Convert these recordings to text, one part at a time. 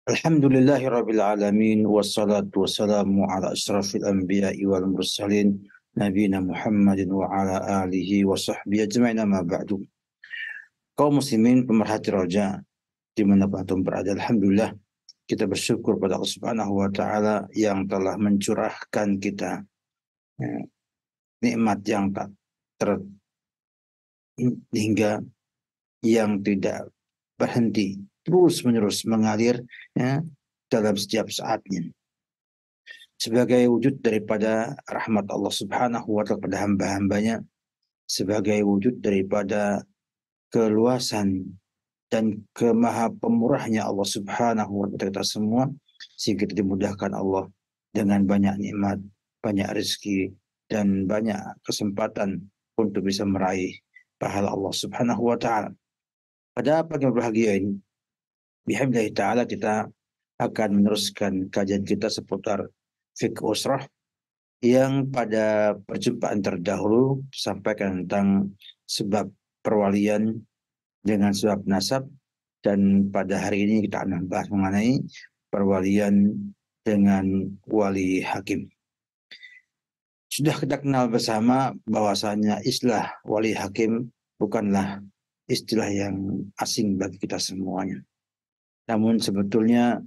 Alhamdulillahirabbil alamin wassalatu wassalamu ala asyrafil anbiya'i wal mursalin nabiyina Muhammadin wa ala alihi wa sahbihi ajma'in amma ba'du. Kaum muslimin pemerhati roja dimanapun antum berada, alhamdulillah kita bersyukur pada Allah Subhanahu wa taala yang telah mencurahkan kita ya, nikmat yang tak terhingga, yang tidak berhenti, terus menerus mengalir ya, dalam setiap saatnya, sebagai wujud daripada rahmat Allah Subhanahu wa taala pada hamba-hambanya, sebagai wujud daripada keluasan dan kemaha pemurahnya Allah Subhanahu wa taala kita semua, sehingga kita dimudahkan Allah dengan banyak nikmat, banyak rezeki, dan banyak kesempatan untuk bisa meraih pahala Allah Subhanahu wa taala. Pada pagi yang berbahagia ini, bihamdillah taala kita akan meneruskan kajian kita seputar fiqh usrah, yang pada perjumpaan terdahulu sampaikan tentang sebab perwalian dengan sebab nasab, dan pada hari ini kita akan membahas mengenai perwalian dengan wali hakim. Sudah kita kenal bersama bahwasanya istilah wali hakim bukanlah istilah yang asing bagi kita semuanya. Namun sebetulnya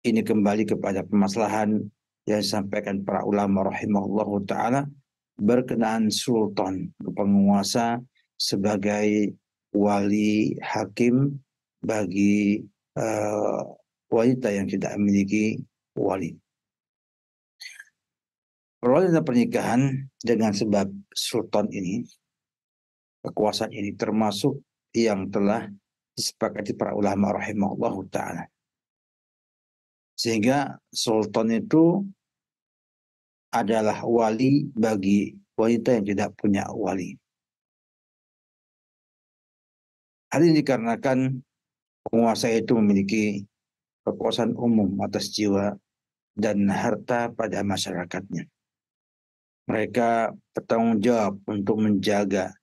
ini kembali kepada permasalahan yang disampaikan para ulama rahimahullahu ta'ala berkenaan sultan, penguasa, sebagai wali hakim bagi wanita yang tidak memiliki wali. Perwalian dan pernikahan dengan sebab sultan ini, kekuasaan ini, termasuk yang telah disepakati para ulama rahimahullahu ta'ala. Sehingga sultan itu adalah wali bagi wanita yang tidak punya wali. Hal ini dikarenakan penguasa itu memiliki kekuasaan umum atas jiwa dan harta pada masyarakatnya. Mereka bertanggung jawab untuk menjaga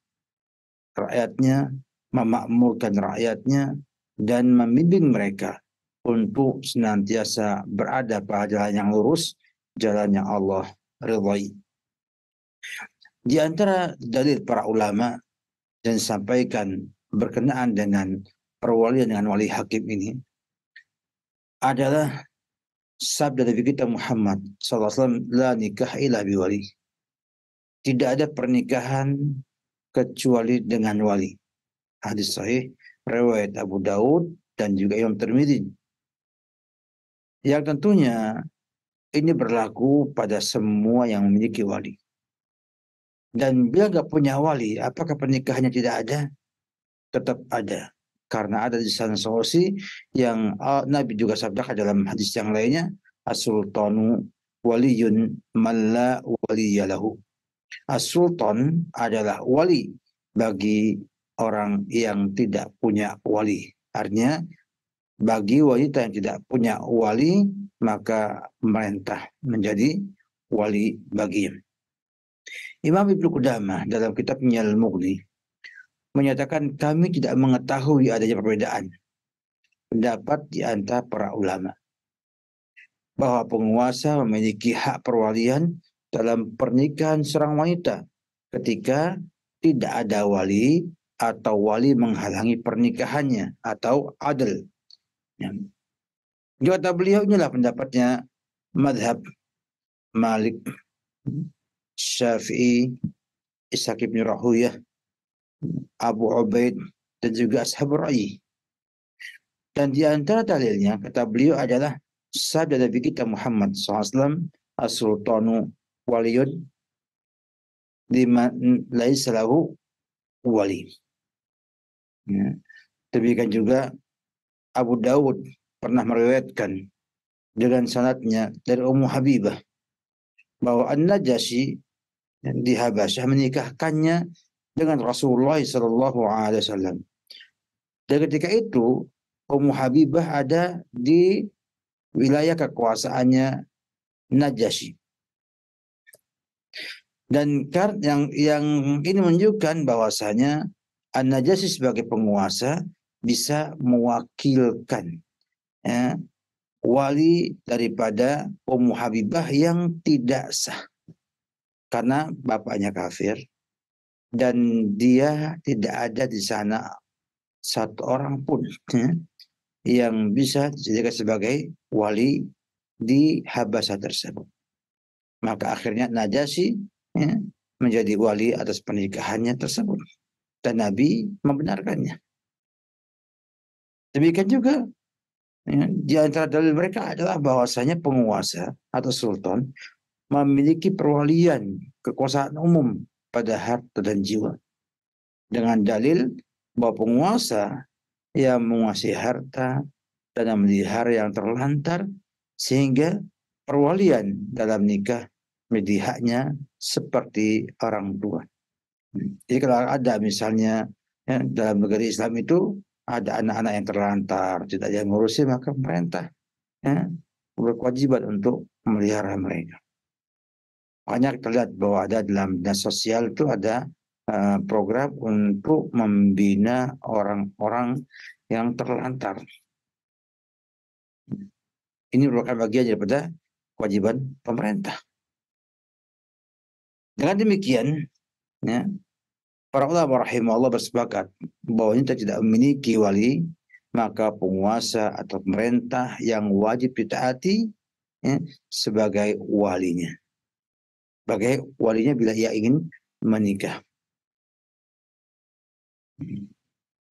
rakyatnya, memakmurkan rakyatnya, dan membimbing mereka untuk senantiasa berada pada jalan yang lurus, jalan yang Allah ridhai. Di antara dalil para ulama yang disampaikan berkenaan dengan perwalian dengan wali hakim ini adalah sabda Nabi kita Muhammad SAW, la nikah illa biwali. Tidak ada pernikahan kecuali dengan wali. Hadis sahih riwayat Abu Daud dan juga Imam Tirmidzi. Yang tentunya ini berlaku pada semua yang memiliki wali. Dan bila nggak punya wali, apakah pernikahannya tidak ada? Tetap ada. Karena ada di sana solusi yang Nabi juga sabdakan dalam hadis yang lainnya, as-sultanu waliyun man la waliyalahu. As-sultan adalah wali bagi orang yang tidak punya wali. Artinya bagi wanita yang tidak punya wali, maka pemerintah menjadi wali baginya. Imam Ibnu Qudamah dalam kitabnya Al-Mughni menyatakan, kami tidak mengetahui adanya perbedaan pendapat di antara para ulama bahwa penguasa memiliki hak perwalian dalam pernikahan seorang wanita ketika tidak ada wali atau wali menghalangi pernikahannya atau adl. Kata beliau, inilah pendapatnya madhab Malik, Syafi'i, Ishaq ibn Rahuyah, Abu Ubaid, dan juga Ashabur Ra'yi. Dan di antara dalilnya, kata beliau, adalah sabda Nabi kita Muhammad SAW, as-sultanu waliyun liman laisa lahu wali. Demikian juga Abu Daud pernah meriwayatkan dengan sanadnya dari Ummu Habibah bahwa An-Najasyi di Habasyah menikahkannya dengan Rasulullah SAW. Dan ketika itu Ummu Habibah ada di wilayah kekuasaannya Najasyi. Dan yang ini menunjukkan bahwasanya An-Najasyi sebagai penguasa bisa mewakilkan wali daripada Ummu Habibah yang tidak sah karena bapaknya kafir dan dia tidak ada di sana satu orang pun yang bisa dijadikan sebagai wali di Habasah tersebut. Maka akhirnya Najasyi ya, menjadi wali atas pernikahannya tersebut dan Nabi membenarkannya. Demikian juga ya, di antara dalil mereka adalah bahwasanya penguasa atau sultan memiliki perwalian kekuasaan umum pada harta dan jiwa dengan dalil bahwa penguasa yang menguasai harta dan memelihara yang terlantar sehingga perwalian dalam nikah menjadi haknya seperti orang tua. Jadi kalau ada misalnya ya, dalam negeri Islam itu ada anak-anak yang terlantar, tidak ada yang ngurusi, maka pemerintah ya, berkewajiban untuk memelihara mereka. Makanya kita lihat bahwa ada dalam dinas sosial itu ada program untuk membina orang-orang yang terlantar. Ini merupakan bagian daripada kewajiban pemerintah. Dengan demikian, ya, para ulama rahimahullah bersepakat bahwa ini tidak memiliki wali, maka penguasa atau pemerintah yang wajib ditaati ya, sebagai walinya. Sebagai walinya bila ia ingin menikah.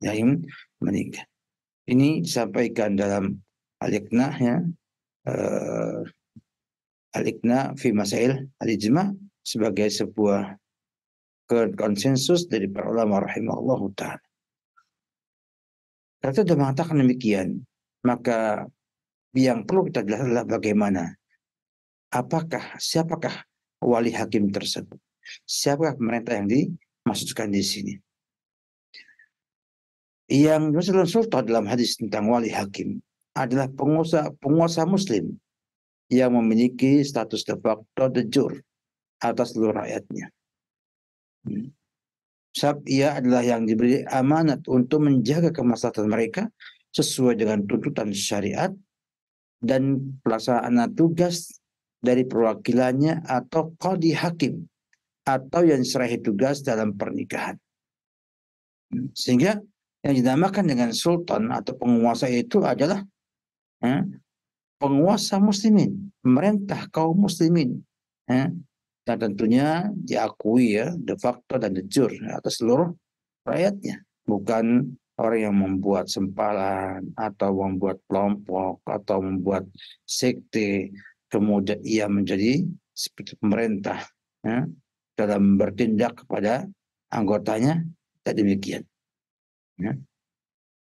Ia ingin menikah. Ini disampaikan dalam Al-Iqna ya, Al-Iqna fi Masail Al-Ijma' sebagai sebuah konsensus dari para ulama rahimahullah ta'ala. Kalau sudah mengatakan demikian, maka yang perlu kita jelaskan adalah bagaimana, siapakah wali hakim tersebut, siapakah pemerintah yang dimaksudkan di sini. Yang dimaksud sultan dalam hadis tentang wali hakim adalah penguasa muslim yang memiliki status de facto de jure atas seluruh rakyatnya. Sebab ia adalah yang diberi amanat untuk menjaga kemaslahatan mereka sesuai dengan tuntutan syariat dan pelaksanaan tugas dari perwakilannya atau qadi hakim atau yang diserahi tugas dalam pernikahan. Sehingga yang dinamakan dengan sultan atau penguasa itu adalah penguasa muslimin, pemerintah kaum muslimin. Dan tentunya diakui ya de facto dan de jure atas seluruh rakyatnya, bukan orang yang membuat sempalan atau membuat kelompok atau membuat sekte kemudian ia menjadi seperti pemerintah ya, dalam bertindak kepada anggotanya. Tak demikian ya.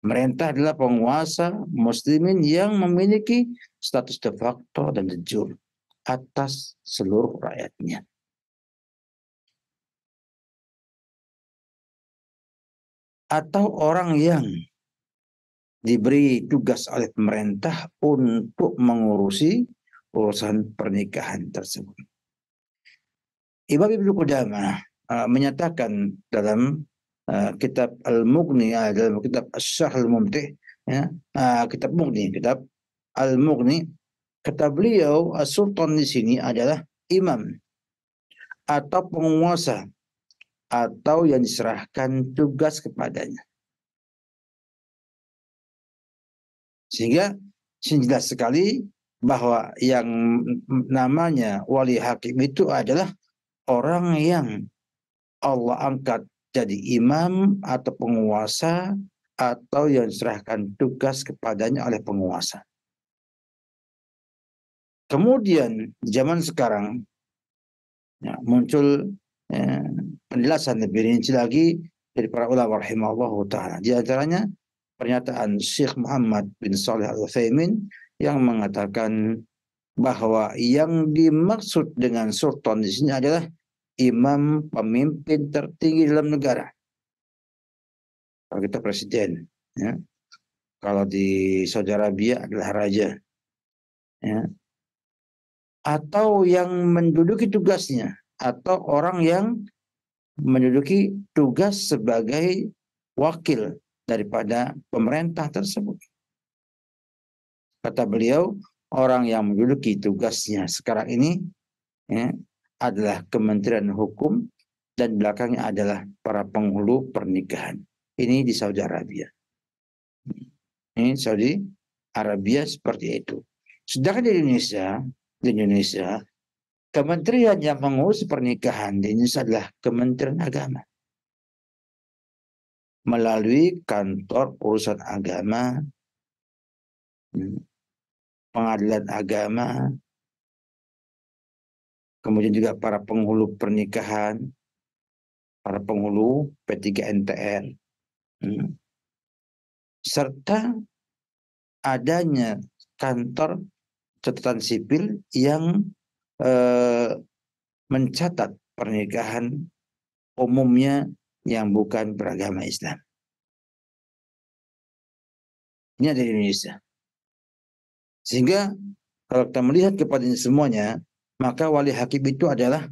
Pemerintah adalah penguasa muslimin yang memiliki status de facto dan de jure atas seluruh rakyatnya. Atau orang yang diberi tugas oleh pemerintah untuk mengurusi urusan pernikahan tersebut. Imam Ibnu Qudamah menyatakan dalam kitab Al-Mughni, dalam kitab Asy-Syarh Al-Mumti', ya, kitab Mughni, kitab Al-Mughni, kata beliau, Sultan di sini adalah imam atau penguasa atau yang diserahkan tugas kepadanya. Sehingga jelas sekali bahwa yang namanya wali hakim itu adalah orang yang Allah angkat jadi imam atau penguasa atau yang diserahkan tugas kepadanya oleh penguasa. Kemudian zaman sekarang ya, muncul penjelasan lebih rinci lagi dari para ulama rahimahullah ta'ala. Di antaranya pernyataan Syekh Muhammad bin Shalih Al-Utsaimin yang mengatakan bahwa yang dimaksud dengan sultan di sini adalah imam pemimpin tertinggi dalam negara. Kalau kita presiden, ya. Kalau di Saudi Arabia adalah raja, ya. Atau yang menduduki tugasnya, atau orang yang menduduki tugas sebagai wakil daripada pemerintah tersebut. Kata beliau, orang yang menduduki tugasnya sekarang ini ya, adalah Kementerian Hukum dan belakangnya adalah para penghulu pernikahan. Ini di Saudi Arabia. Ini Saudi Arabia seperti itu. Sedangkan di Indonesia, kementerian yang mengurus pernikahan di Indonesia adalah Kementerian Agama. Melalui kantor urusan agama, pengadilan agama, kemudian juga para penghulu pernikahan, para penghulu P3NTR, serta adanya kantor catatan sipil yang mencatat pernikahan umumnya yang bukan beragama Islam. Ini ada di Indonesia. Sehingga kalau kita melihat kepada ini semuanya, maka wali hakim itu adalah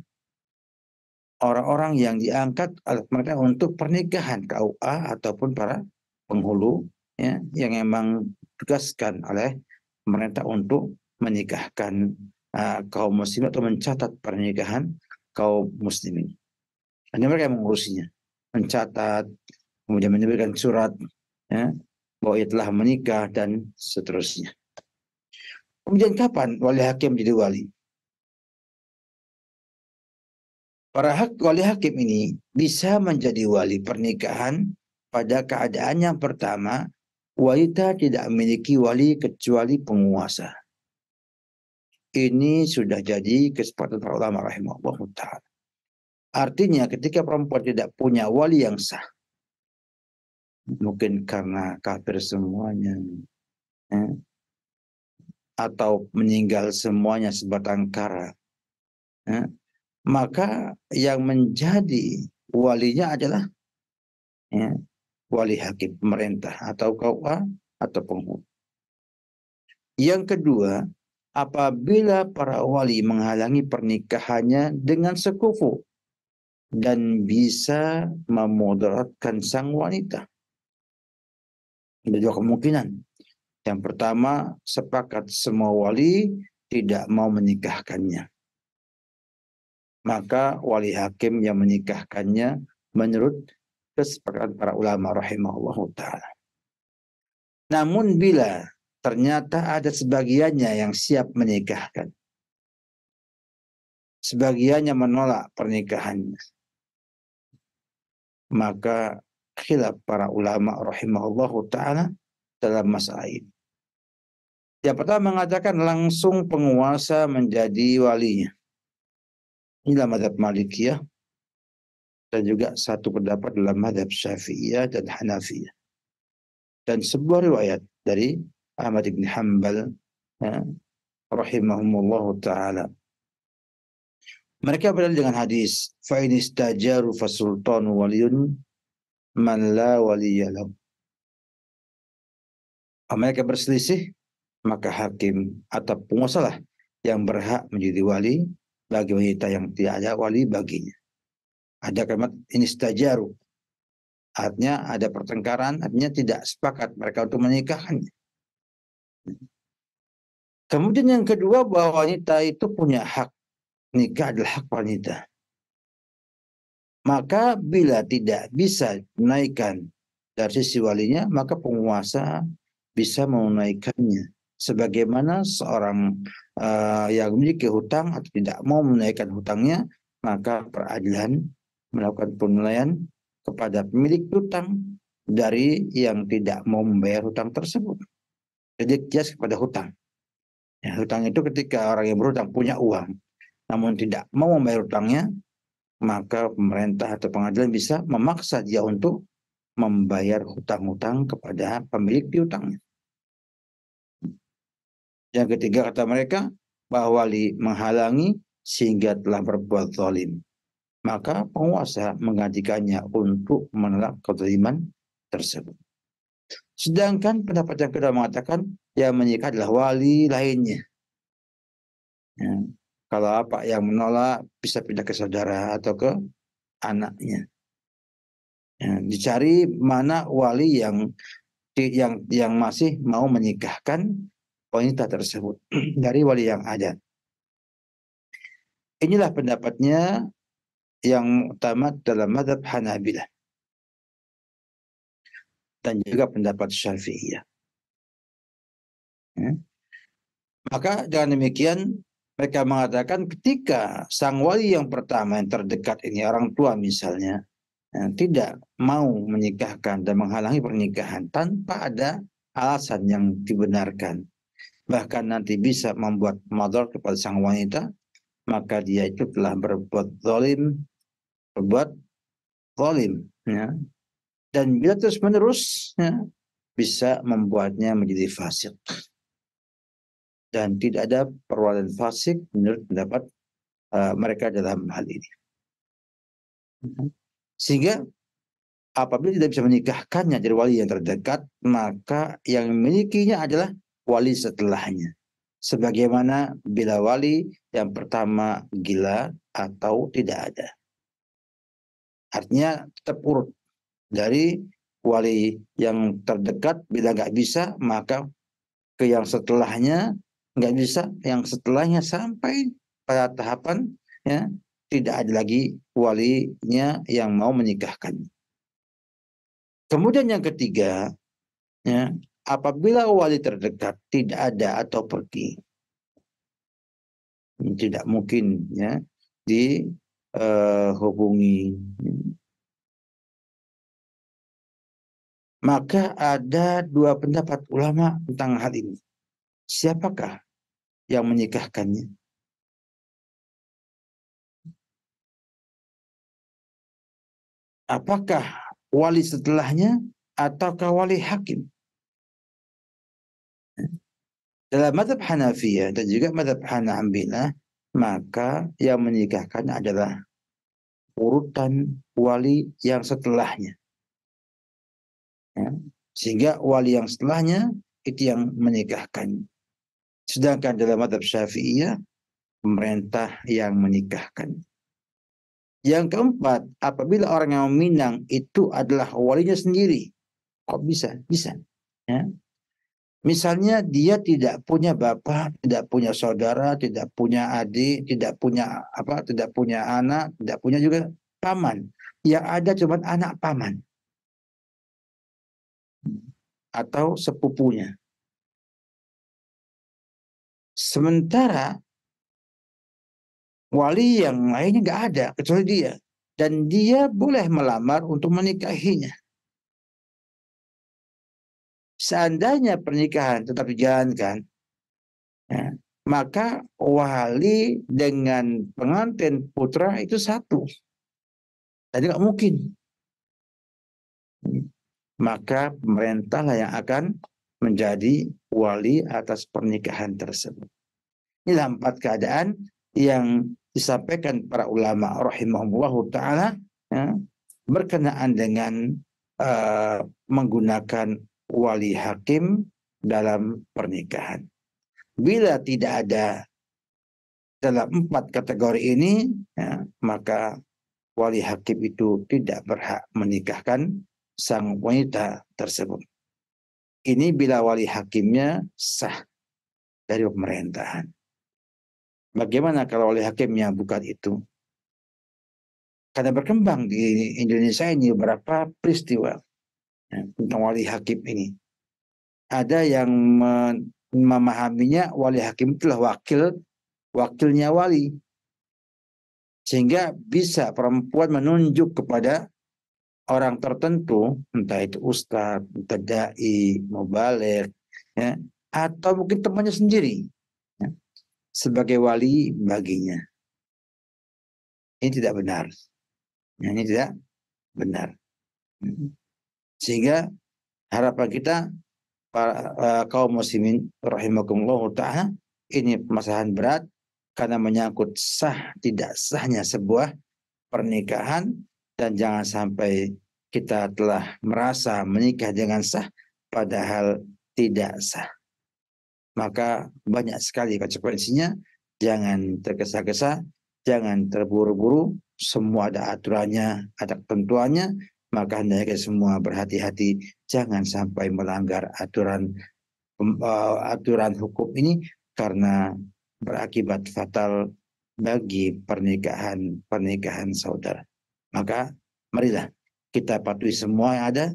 orang-orang yang diangkat oleh mereka untuk pernikahan KUA ataupun para penghulu ya, yang memang ditugaskan oleh pemerintah untuk menikahkan kaum muslimin atau mencatat pernikahan kaum muslimin. Hanya mereka yang mengurusinya, mencatat, kemudian menerbitkan surat ya, bahwa ia telah menikah dan seterusnya. Kemudian kapan wali hakim jadi wali? Wali hakim ini bisa menjadi wali pernikahan pada keadaan yang pertama, wanita tidak memiliki wali kecuali penguasa. Ini sudah jadi kesepakatan para ulama rahimahullah ta'ala. Artinya ketika perempuan tidak punya wali yang sah, mungkin karena kafir semuanya, atau meninggal semuanya sebatang kara, maka yang menjadi walinya adalah wali hakim pemerintah atau KUA atau penghulu. Yang kedua, apabila para wali menghalangi pernikahannya dengan sekufu dan bisa memudaratkan sang wanita. Ada dua kemungkinan. Yang pertama, sepakat semua wali tidak mau menikahkannya. Maka wali hakim yang menikahkannya menurut kesepakatan para ulama rahimahullah ta'ala. Namun bila ternyata ada sebagiannya yang siap menikahkan, sebagiannya menolak pernikahannya, maka khilaf para ulama rahimahullah ta'ala dalam masalah ini. Yang pertama mengatakan langsung penguasa menjadi walinya. Inilah mazhab Malikiyah dan juga satu pendapat dalam mazhab Syafi'iyah dan Hanafiyah. Dan sebuah riwayat dari Ahmad bin Hanbal rahimahumullah ta'ala. Mereka berdalil dengan hadis, fa in istajaru fasultanu waliyun man la waliya lahu. Mereka berselisih, maka hakim atau penguasa lah yang berhak menjadi wali bagi wanita yang tidak ada wali baginya. Ada kalimat in istajaru, artinya ada pertengkaran, artinya tidak sepakat mereka untuk menikahkannya. Kemudian yang kedua, bahwa wanita itu punya hak. Nikah adalah hak wanita. Maka bila tidak bisa menaikkan dari sisi walinya, maka penguasa bisa menunaikannya. Sebagaimana seorang yang memiliki hutang atau tidak mau menaikkan hutangnya, maka peradilan melakukan penilaian kepada pemilik hutang dari yang tidak mau membayar hutang tersebut. Jadi kias kepada hutang. Ya, hutang itu ketika orang yang berhutang punya uang, namun tidak mau membayar hutangnya, maka pemerintah atau pengadilan bisa memaksa dia untuk membayar hutang-hutang kepada pemilik piutangnya. Yang ketiga kata mereka, bahwa wali menghalangi sehingga telah berbuat zalim, maka penguasa menggantikannya untuk menolak kezaliman tersebut. Sedangkan pendapat yang kedua mengatakan yang menikah adalah wali lainnya. Ya. Kalau apa yang menolak bisa pindah ke saudara atau ke anaknya. Ya, dicari mana wali yang masih mau menikahkan wanita tersebut dari wali yang ada. Inilah pendapatnya yang utama dalam mazhab Hanabilah dan juga pendapat Syafi'iyah. Ya. Maka dengan demikian mereka mengatakan ketika sang wali yang pertama yang terdekat ini orang tua misalnya tidak mau menikahkan dan menghalangi pernikahan tanpa ada alasan yang dibenarkan, bahkan nanti bisa membuat madhar kepada sang wanita, maka dia itu telah berbuat zalim, ya. Dan bila terus menerus ya, bisa membuatnya menjadi fasik. Dan tidak ada perbuatan fasik menurut pendapat mereka dalam hal ini. Sehingga apabila tidak bisa menikahkannya dari wali yang terdekat, maka yang memilikinya adalah wali setelahnya. Sebagaimana bila wali yang pertama gila atau tidak ada. Artinya tetap urut dari wali yang terdekat, bila nggak bisa maka ke yang setelahnya, nggak bisa yang setelahnya, sampai pada tahapan ya tidak ada lagi walinya yang mau menikahkan. Kemudian yang ketiga, ya, apabila wali terdekat tidak ada atau pergi, tidak mungkin ya dihubungi, maka ada dua pendapat ulama tentang hal ini. Siapakah yang menikahkannya? Apakah wali setelahnya ataukah wali hakim? Dalam mazhab Hanafiyah dan juga mazhab Hanabilah, maka yang menikahkan adalah urutan wali yang setelahnya. Ya. Sehingga wali yang setelahnya itu yang menikahkan. Sedangkan dalam mazhab Syafi'iyah, pemerintah yang menikahkan. Yang keempat, apabila orang yang meminang itu adalah walinya sendiri. Kok bisa? Bisa. Ya. Misalnya dia tidak punya bapak, tidak punya saudara, tidak punya adik, tidak punya tidak punya anak, tidak punya juga paman. Yang ada cuma anak paman atau sepupunya. Sementara wali yang lainnya nggak ada kecuali dia, dan dia boleh melamar untuk menikahinya. Seandainya pernikahan tetap dijalankan, ya, maka wali dengan pengantin putra itu satu. Jadi nggak mungkin. Maka pemerintahlah yang akan menjadi wali atas pernikahan tersebut. Inilah 4 keadaan yang disampaikan para ulama rahimahullahu ta'ala ya, berkenaan dengan menggunakan wali hakim dalam pernikahan. Bila tidak ada dalam 4 kategori ini, ya, maka wali hakim itu tidak berhak menikahkan sang wanita tersebut. Ini bila wali hakimnya sah dari pemerintahan. Bagaimana kalau wali hakimnya bukan itu? Karena berkembang di Indonesia ini beberapa peristiwa ya, tentang wali hakim ini. Ada yang memahaminya wali hakim itulah wakilnya wali. Sehingga bisa perempuan menunjuk kepada orang tertentu, entah itu ustadz, entah dai, mubaligh, ya, atau mungkin temannya sendiri, ya, sebagai wali baginya. Ini tidak benar. Ya, ini tidak benar. Sehingga harapan kita para kaum muslimin rahimakumullah ta'ala, ini permasalahan berat karena menyangkut sah tidak sahnya sebuah pernikahan, dan jangan sampai kita telah merasa menikah dengan sah padahal tidak sah. Maka banyak sekali konsekuensinya. Jangan tergesa-gesa, jangan terburu-buru, semua ada aturannya, ada ketentuannya, maka hendaknya semua berhati-hati, jangan sampai melanggar aturan aturan hukum ini karena berakibat fatal bagi pernikahan saudara. Maka marilah kita patuhi semua yang ada,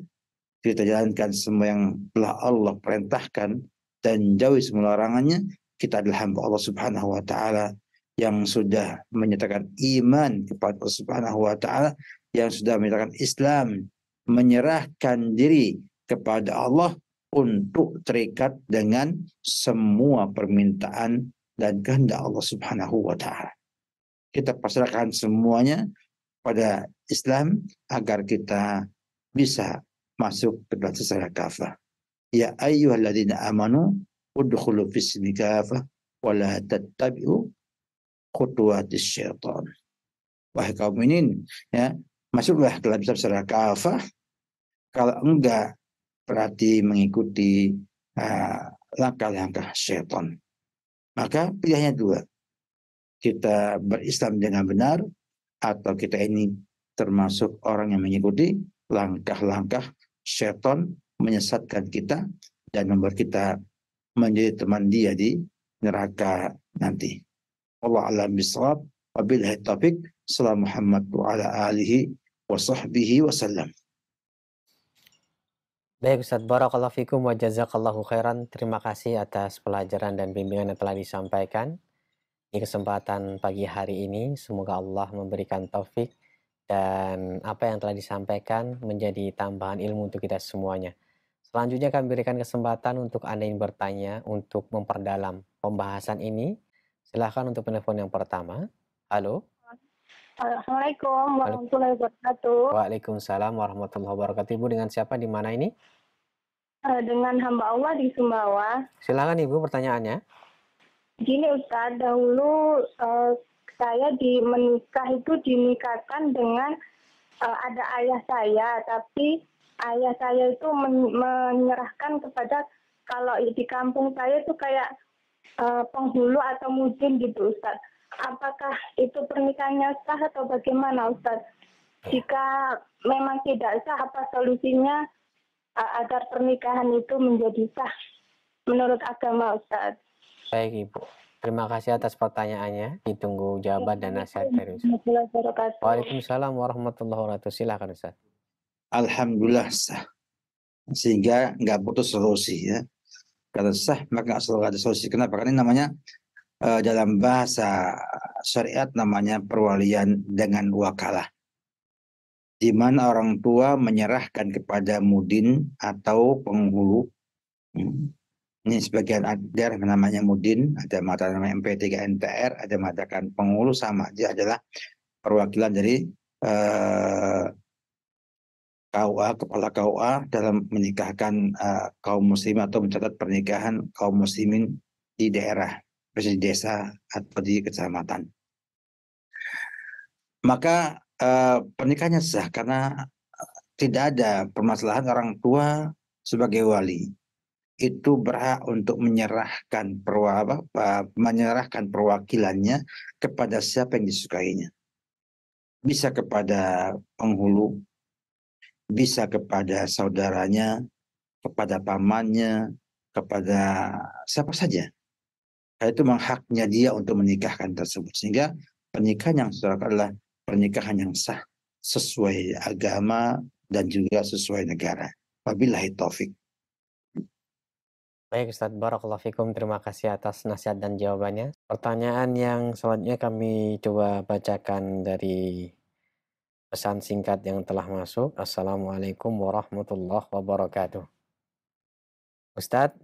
kita jalankan semua yang telah Allah perintahkan dan jauhi semua larangannya. Kita adalah hamba Allah Subhanahu wa taala yang sudah menyatakan iman kepada Allah Subhanahu wa taala, yang sudah menyatakan Islam, menyerahkan diri kepada Allah untuk terikat dengan semua permintaan dan kehendak Allah Subhanahu wa taala. Kita pasrahkan semuanya pada Islam agar kita bisa masuk ke dalam secara kafah. Ya ayyuhalladzina amanu udkhulu fis-silmi kafah wa la tattabi'u khutuwatis syaitan. Wahai kaum mukminin, ya, masuklah ke dalam Islam secara kafah. Kalau enggak, berarti mengikuti langkah-langkah syaitan. Maka pilihannya dua. Kita berislam dengan benar, atau kita ini termasuk orang yang mengikuti langkah-langkah syaitan menyesatkan kita dan membuat kita menjadi teman dia di neraka nanti. Allah a'lam bishawab. Wabillahi taufik. Salam Muhammad wa ala alihi wa sahbihi wasallam. Baik Ustaz, barakallahu fikum wa jazakallahu khairan. Terima kasih atas pelajaran dan bimbingan yang telah disampaikan di kesempatan pagi hari ini. Semoga Allah memberikan taufik dan apa yang telah disampaikan menjadi tambahan ilmu untuk kita semuanya. Selanjutnya kami berikan kesempatan untuk Anda yang bertanya untuk memperdalam pembahasan ini. Silahkan untuk penelpon yang pertama. Halo. Assalamualaikum warahmatullahi wabarakatuh. Waalaikumsalam warahmatullahi wabarakatuh. Ibu dengan siapa, di mana ini? Dengan hamba Allah di Sumbawa. Silakan Ibu pertanyaannya. Gini Ustaz, dahulu saya menikah itu dinikahkan dengan ada ayah saya, tapi ayah saya itu menyerahkan kepada, kalau di kampung saya itu kayak penghulu atau mudin gitu Ustaz. Apakah itu pernikahannya sah atau bagaimana Ustaz? Jika memang tidak sah, apa solusinya agar pernikahan itu menjadi sah menurut agama Ustaz? Baik Ibu, terima kasih atas pertanyaannya. Ditunggu jawaban dan nasihat dari Ustaz. Waalaikumsalam warahmatullahi wabarakatuh. Silakan Ustaz. Alhamdulillah sah, sehingga nggak putus solusi ya. Kalau sah maka nggak selalu ada solusi. Kenapa? Karena ini namanya dalam bahasa syariat namanya perwalian dengan wakalah, di mana orang tua menyerahkan kepada mudin atau penghulu. Ini sebagian daerah namanya mudin, ada mata namanya MP3 NTR, ada mengatakan penghulu, sama. Dia adalah perwakilan dari KUA, kepala KUA dalam menikahkan kaum muslim atau mencatat pernikahan kaum muslimin di daerah, di desa atau di kecamatan. Maka pernikahannya sah karena tidak ada permasalahan. Orang tua sebagai wali itu berhak untuk menyerahkan perwakilannya kepada siapa yang disukainya. Bisa kepada penghulu, bisa kepada saudaranya, kepada pamannya, kepada siapa saja. Itu memang haknya dia untuk menikahkan tersebut. Sehingga pernikahan yang sah adalah pernikahan yang sah sesuai agama dan juga sesuai negara. Wabillahi taufik. Baik Ustaz, barakallahu fikum. Terima kasih atas nasihat dan jawabannya. Pertanyaan yang selanjutnya kami coba bacakan dari pesan singkat yang telah masuk. Assalamualaikum warahmatullahi wabarakatuh. Ustadz,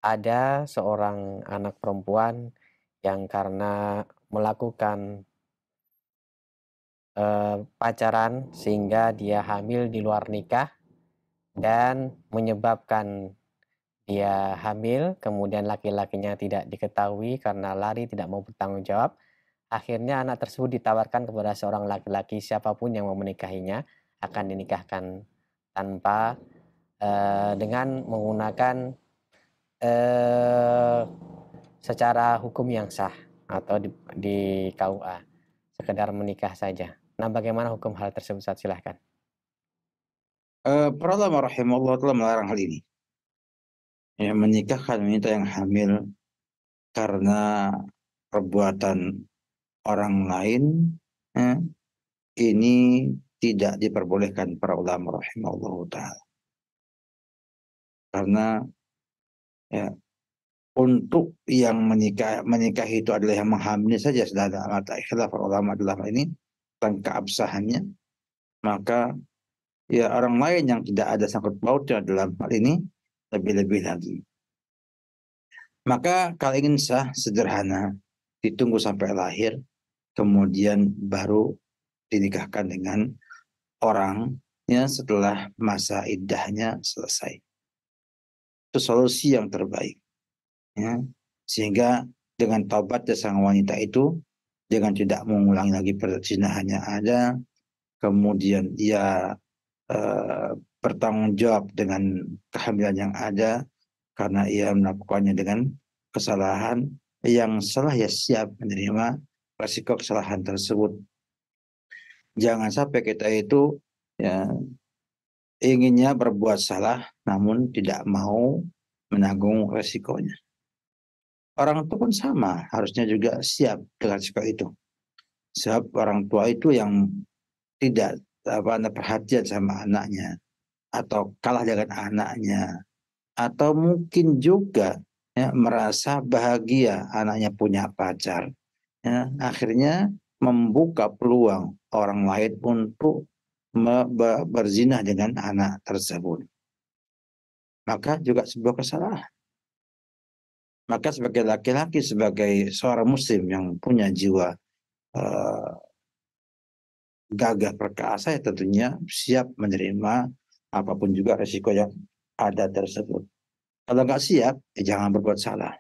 ada seorang anak perempuan yang karena melakukan pacaran sehingga dia hamil di luar nikah dan menyebabkan dia hamil, kemudian laki-lakinya tidak diketahui karena lari tidak mau bertanggung jawab. Akhirnya anak tersebut ditawarkan kepada seorang laki-laki, siapapun yang mau menikahinya akan dinikahkan tanpa dengan menggunakan secara hukum yang sah atau di KUA, sekedar menikah saja. Nah, bagaimana hukum hal tersebut? Silahkan. Para ulama rahimahullah telah melarang hal ini. Ya, menikahkan wanita yang hamil karena perbuatan orang lain, ya, ini tidak diperbolehkan para ulama rahimahullah ta'ala. Karena ya, untuk yang menikah itu adalah yang menghamili saja sudah ada mata ikhtilaf para ulama dalam ini tentang keabsahannya, maka ya orang lain yang tidak ada sangkut pautnya dalam hal ini lebih-lebih lagi. Maka kalau ingin sah sederhana, ditunggu sampai lahir, kemudian baru dinikahkan dengan orang ya setelah masa iddahnya selesai. Itu solusi yang terbaik. Ya. Sehingga dengan taubatnya sang wanita itu, dengan tidak mengulangi lagi perzinahannya ada, kemudian ia bertanggung jawab dengan kehamilan yang ada, karena ia melakukannya dengan kesalahan, yang salah ya siap menerima resiko kesalahan tersebut. Jangan sampai kita itu ya inginnya berbuat salah namun tidak mau menanggung resikonya. Orang tua pun sama, harusnya juga siap dengan resiko itu. Sebab orang tua itu yang tidak perhatian sama anaknya, atau kalah dengan anaknya, atau mungkin juga ya, merasa bahagia anaknya punya pacar, ya, akhirnya membuka peluang orang lain untuk berzina dengan anak tersebut. Maka juga sebuah kesalahan. Maka sebagai laki-laki, sebagai seorang muslim yang punya jiwa gagah perkasa, ya tentunya siap menerima apapun juga resiko yang ada tersebut. Kalau nggak siap, ya jangan berbuat salah.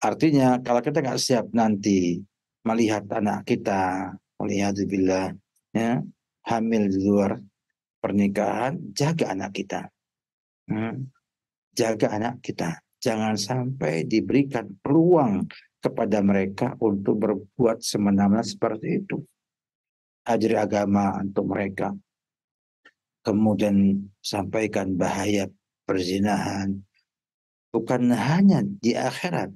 Artinya kalau kita nggak siap nanti melihat anak kita, waliyadzubillah, ya, hamil di luar pernikahan, jaga anak kita. Jaga anak kita. Jangan sampai diberikan peluang kepada mereka untuk berbuat semena-mena seperti itu. Ajari agama untuk mereka. Kemudian sampaikan bahaya perzinahan. Bukan hanya di akhirat.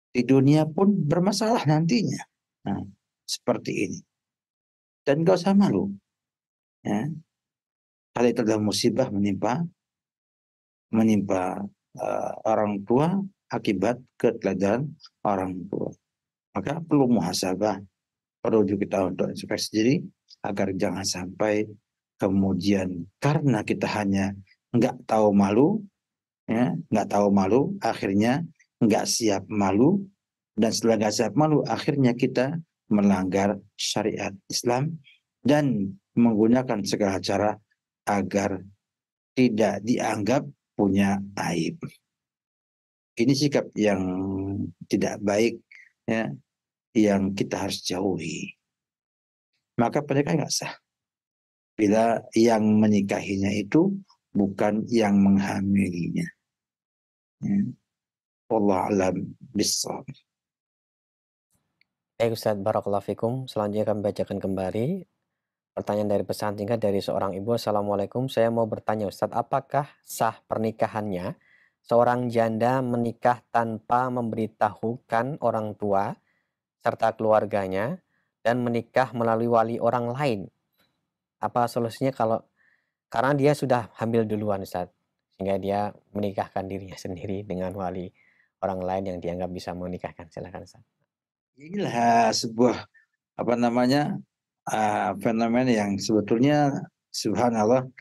Di dunia pun bermasalah nantinya. Nah, seperti ini. Dan gak usah malu. Ya. Kalau itu adalah musibah menimpa orang tua akibat keteladanan orang tua. Maka perlu muhasabah, perlu kita untuk introspeksi diri agar jangan sampai kemudian karena kita hanya nggak tahu malu, ya, nggak tahu malu, akhirnya nggak siap malu, dan setelah nggak siap malu, akhirnya kita melanggar syariat Islam dan menggunakan segala cara agar tidak dianggap punya aib. Ini sikap yang tidak baik, ya, yang kita harus jauhi. Maka pernikahan nggak sah bila yang menikahinya itu bukan yang menghamilinya. Ya. Wallahu a'lam bishawab. Baik Ustaz, barakallahu fikum. Selanjutnya kami bacakan kembali pertanyaan dari pesan singkat dari seorang ibu. Assalamualaikum, saya mau bertanya Ustaz, apakah sah pernikahannya seorang janda menikah tanpa memberitahukan orang tua serta keluarganya dan menikah melalui wali orang lain? Apa solusinya karena dia sudah hamil duluan Ustaz, sehingga dia menikahkan dirinya sendiri dengan wali orang lain yang dianggap bisa menikahkan. Silakan Ustaz. Inilah sebuah fenomena yang sebetulnya subhanallah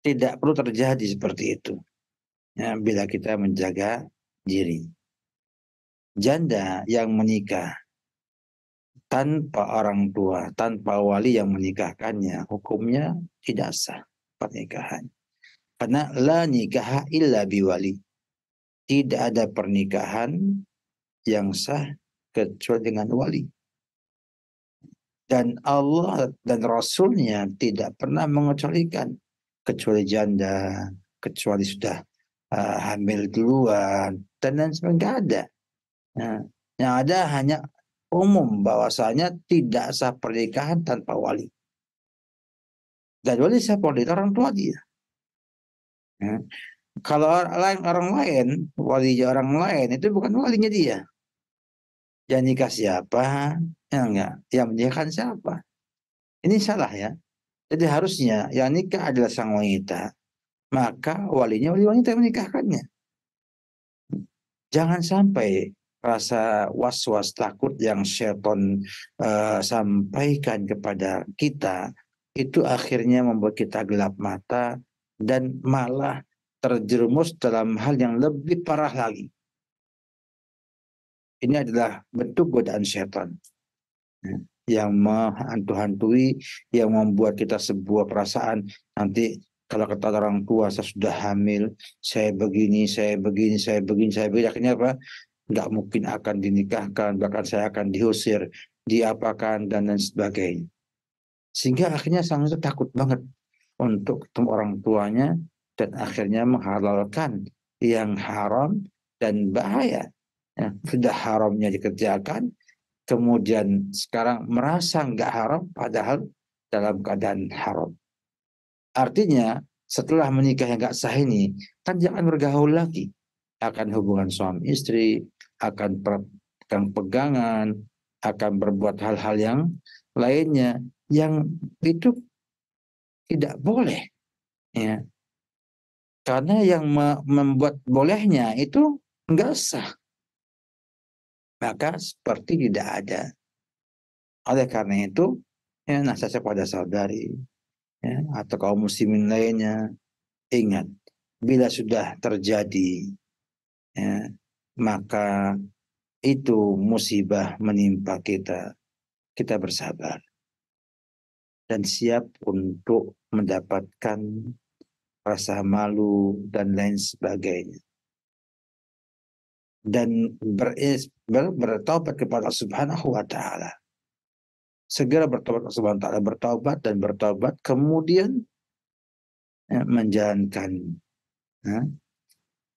tidak perlu terjadi seperti itu, ya, bila kita menjaga diri. Janda yang menikah tanpa orang tua, tanpa wali yang menikahkannya, hukumnya tidak sah pernikahan. Karena la nikaha illa biwali. Tidak ada pernikahan yang sah kecuali dengan wali. Dan Allah dan Rasulnya tidak pernah mengecualikan, kecuali janda, kecuali sudah hamil duluan, dan lain sebagainya, nggak ada. Nah, yang ada hanya umum bahwasanya tidak sah pernikahan tanpa wali. Dan wali siapa? Wali orang tua dia. Ya. Kalau orang lain, walinya orang lain itu bukan walinya dia. Yang nikah siapa? Ya enggak. Yang menikahkan siapa? Ini salah ya. Jadi harusnya yang nikah adalah sang wanita, maka walinya wali wanita yang menikahkannya. Jangan sampai rasa was-was takut yang syaitan sampaikan kepada kita itu akhirnya membuat kita gelap mata dan malah terjerumus dalam hal yang lebih parah lagi. Ini adalah bentuk godaan syaitan yang menghantu-hantui, yang membuat kita sebuah perasaan nanti kalau kata orang tua saya sudah hamil, saya begini, saya begini, saya begini, saya begini, akhirnya apa? Nggak mungkin akan dinikahkan, bahkan saya akan diusir, diapakan dan lain sebagainya. Sehingga akhirnya sang itu takut banget untuk ketemu orang tuanya dan akhirnya menghalalkan yang haram dan bahaya. Ya, sudah haramnya dikerjakan, kemudian sekarang merasa nggak haram padahal dalam keadaan haram. Artinya setelah menikah yang nggak sah ini kan jangan bergaul lagi, akan hubungan suami istri, akan pegangan, akan berbuat hal-hal yang lainnya yang itu tidak boleh, ya. Karena yang membuat bolehnya itu nggak sah, maka seperti tidak ada. Oleh karena itu, ya, nasihat pada saudari, ya, atau kaum muslimin lainnya, ingat, bila sudah terjadi, ya, maka itu musibah menimpa kita, kita bersabar dan siap untuk mendapatkan rasa malu dan lain sebagainya. Dan bertaubat kepada Allah Subhanahu wa Ta'ala. Segera bertobat kepada Allah Subhanahu wa Ta'ala, bertobat, kemudian ya, menjalankan ya,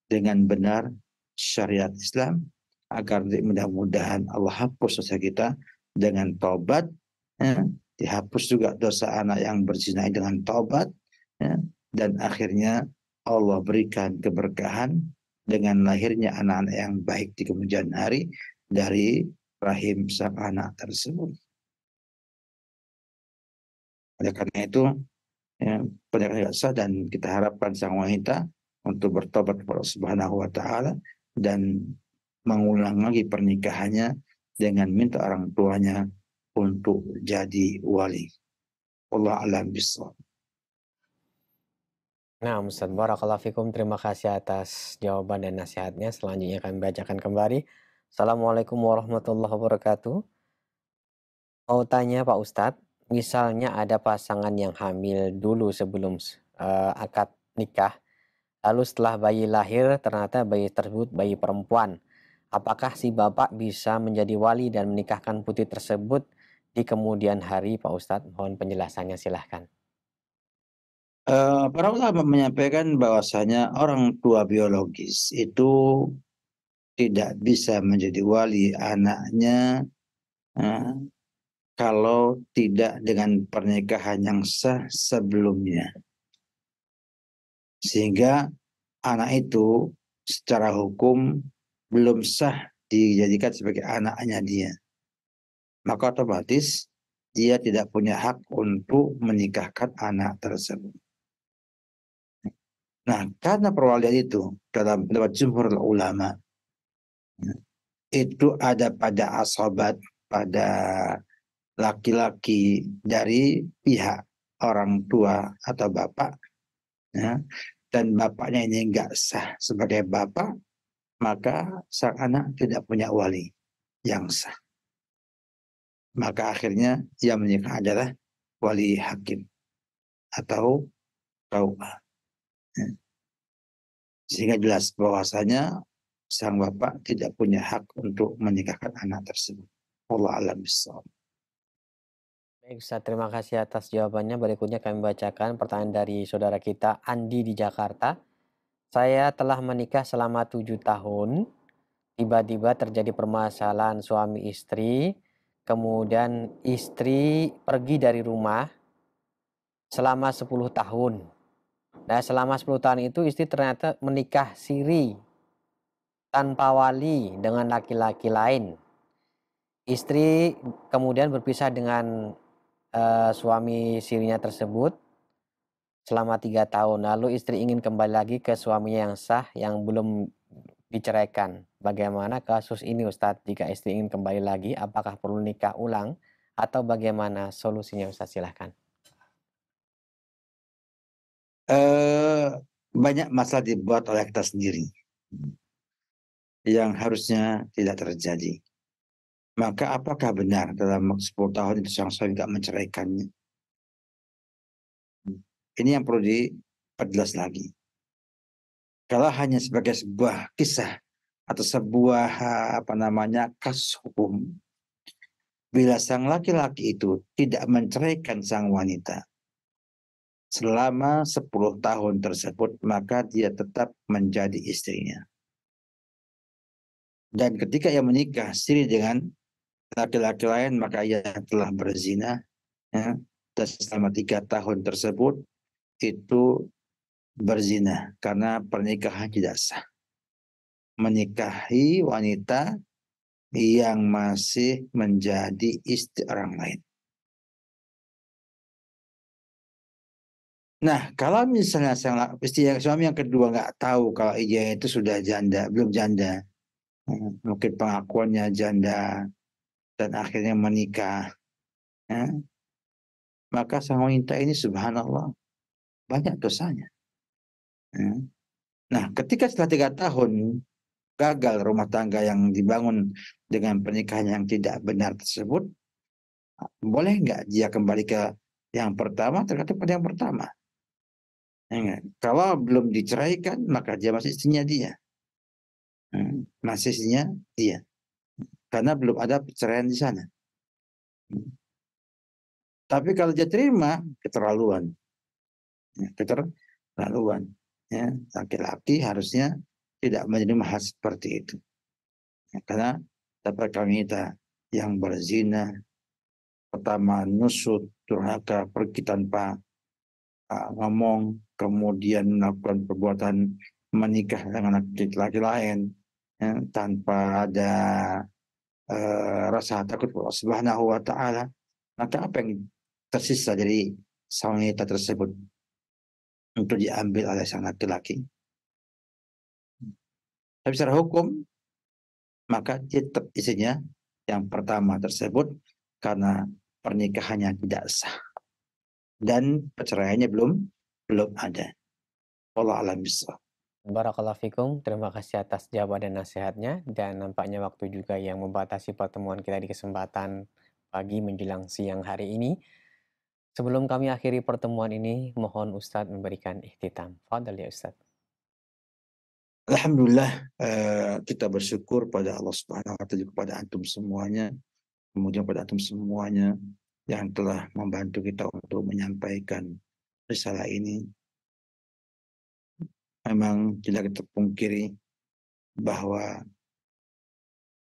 dengan benar syariat Islam agar mudah-mudahan Allah hapus dosa kita dengan taubat, ya, dihapus juga dosa anak yang berzina dengan taubat, ya, dan akhirnya Allah berikan keberkahan dengan lahirnya anak-anak yang baik di kemudian hari dari rahim sang anak tersebut. Oleh karena itu, ya, pernikahan sah dan kita harapkan sang wanita untuk bertobat kepada Allah Subhanahu wa Ta'ala dan mengulang lagi pernikahannya dengan minta orang tuanya untuk jadi wali. Allah a'lam bishawab. Nah, Ustaz, barakallahu fikum. Terima kasih atas jawaban dan nasihatnya. Selanjutnya kami bacakan kembali. Assalamualaikum warahmatullahi wabarakatuh. Mau tanya Pak Ustadz, misalnya ada pasangan yang hamil dulu sebelum akad nikah, lalu setelah bayi lahir ternyata bayi tersebut bayi perempuan. Apakah si bapak bisa menjadi wali dan menikahkan putri tersebut di kemudian hari, Pak Ustadz? Mohon penjelasannya, silahkan. Para ulama menyampaikan bahwasanya orang tua biologis itu tidak bisa menjadi wali anaknya kalau tidak dengan pernikahan yang sah sebelumnya. Sehingga anak itu secara hukum belum sah dijadikan sebagai anaknya dia. Maka otomatis dia tidak punya hak untuk menikahkan anak tersebut. Nah, karena perwalian itu dalam pendapat jumhur ulama itu ada pada asabat, pada laki-laki dari pihak orang tua atau bapak, ya, dan bapaknya ini enggak sah sebagai bapak, maka sang anak tidak punya wali yang sah. Maka akhirnya yang menikah adalah wali hakim atau KUA. Ya. Sehingga jelas bahwasanya sang bapak tidak punya hak untuk menikahkan anak tersebut. Allah a'lam bishawab. Baik Ustaz, terima kasih atas jawabannya. Berikutnya kami bacakan pertanyaan dari saudara kita Andi di Jakarta. Saya telah menikah selama 7 tahun. Tiba-tiba terjadi permasalahan suami istri. Kemudian istri pergi dari rumah selama 10 tahun. Nah, selama 10 tahun itu istri ternyata menikah siri tanpa wali dengan laki-laki lain. Istri kemudian berpisah dengan suami sirinya tersebut selama 3 tahun. Lalu istri ingin kembali lagi ke suaminya yang sah yang belum diceraikan. Bagaimana kasus ini Ustadz? Jika istri ingin kembali lagi, apakah perlu nikah ulang atau bagaimana solusinya Ustadz? Silahkan. Banyak masalah dibuat oleh kita sendiri yang harusnya tidak terjadi. Maka apakah benar dalam 10 tahun itu sang suami tidak menceraikannya? Ini yang perlu diperjelas lagi. Kalau hanya sebagai sebuah kisah atau sebuah kasus hukum, bila sang laki-laki itu tidak menceraikan sang wanita selama 10 tahun tersebut, maka dia tetap menjadi istrinya. Dan ketika ia menikah siri dengan laki-laki lain, maka ia telah berzina, ya, dan selama 3 tahun tersebut itu berzina karena pernikahan tidak sah. Menikahi wanita yang masih menjadi istri orang lain. Nah, kalau misalnya suami yang kedua nggak tahu kalau ia itu sudah janda, belum janda, mungkin pengakuannya janda dan akhirnya menikah, ya, maka sang wanita ini subhanallah banyak dosanya. Ya. Nah, ketika setelah 3 tahun gagal rumah tangga yang dibangun dengan pernikahan yang tidak benar tersebut, boleh nggak dia kembali ke yang pertama? Tergantung pada yang pertama. Ya, kalau belum diceraikan, maka dia masih istrinya dia. Masih istrinya dia. Karena belum ada perceraian di sana. Tapi kalau dia terima, keterlaluan. Ya, keterlaluan. Ya, laki-laki harusnya tidak menerima hal seperti itu. Ya, karena dapat wanita yang berzina, pertama nusut, durhaka, pergi tanpa ngomong, kemudian melakukan perbuatan menikah dengan laki-laki lain, ya, tanpa ada rasa takut Allah Subhanahu wa Ta'ala, maka apa yang tersisa dari sang wanita tersebut untuk diambil oleh sang laki-laki? Tapi secara hukum, maka dia tetap istrinya yang pertama tersebut karena pernikahannya tidak sah dan perceraiannya belum ada. Wallahu a'lam bishawab. Barakallahu fikum, terima kasih atas jawaban dan nasihatnya, dan nampaknya waktu juga yang membatasi pertemuan kita di kesempatan pagi menjelang siang hari ini. Sebelum kami akhiri pertemuan ini, mohon Ustadz memberikan ikhtitam. Fadal ya Ustadz. Alhamdulillah, kita bersyukur pada Allah Subhanahu wa Ta'ala, kepada antum semuanya, kemudian pada antum semuanya yang telah membantu kita untuk menyampaikan risalah ini. Memang tidak kita pungkiri bahwa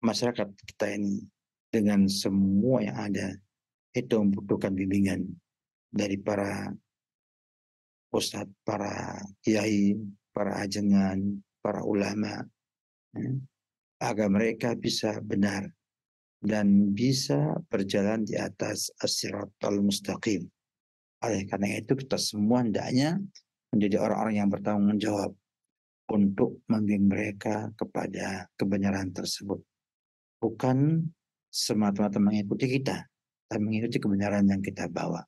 masyarakat kita ini dengan semua yang ada itu membutuhkan bimbingan dari para ustadz, para kiai, para ajengan, para ulama, ya, agar mereka bisa benar dan bisa berjalan di atas as-siratal mustaqim. Oleh karena itu kita semua hendaknya menjadi orang-orang yang bertanggung jawab untuk membimbing mereka kepada kebenaran tersebut. Bukan semata-mata mengikuti kita, tapi mengikuti kebenaran yang kita bawa.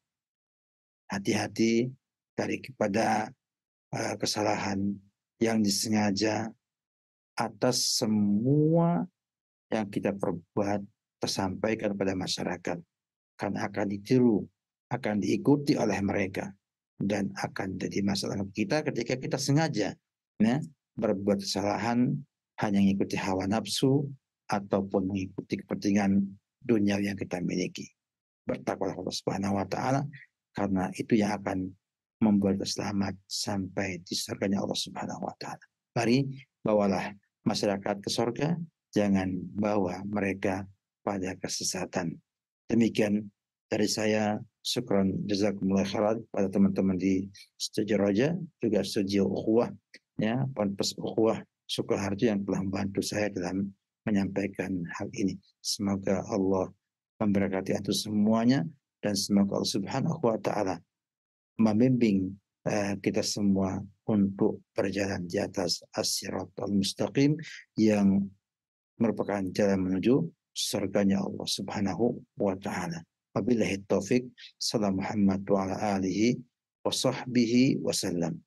Hati-hati dari kepada kesalahan yang disengaja atas semua yang kita perbuat tersampaikan pada masyarakat, karena akan ditiru, akan diikuti oleh mereka, dan akan jadi masalah kita ketika kita sengaja, ya, berbuat kesalahan hanya mengikuti hawa nafsu ataupun mengikuti kepentingan dunia yang kita miliki. Bertakwalah Allah Subhanahu wa Ta'ala, karena itu yang akan membuat kita selamat sampai di surganya Allah Subhanahu wa Ta'ala. Mari bawalah masyarakat ke surga, jangan bawa mereka pada kesesatan. Demikian Dari saya, syukran jazakumullah khairan pada teman-teman di Studio Roja, juga Studio Ukhuwah, ya, Ponpes Ukhuwah Sukoharjo yang telah membantu saya dalam menyampaikan hal ini. Semoga Allah memberkati antum semuanya, dan semoga Allah Subhanahu wa taala membimbing kita semua untuk berjalan di atas as-siratal mustaqim yang merupakan jalan menuju surganya Allah Subhanahu wa taala. Wabillahi taufik. Salam Muhammad wa ala alihi wa sahbihi wasallam.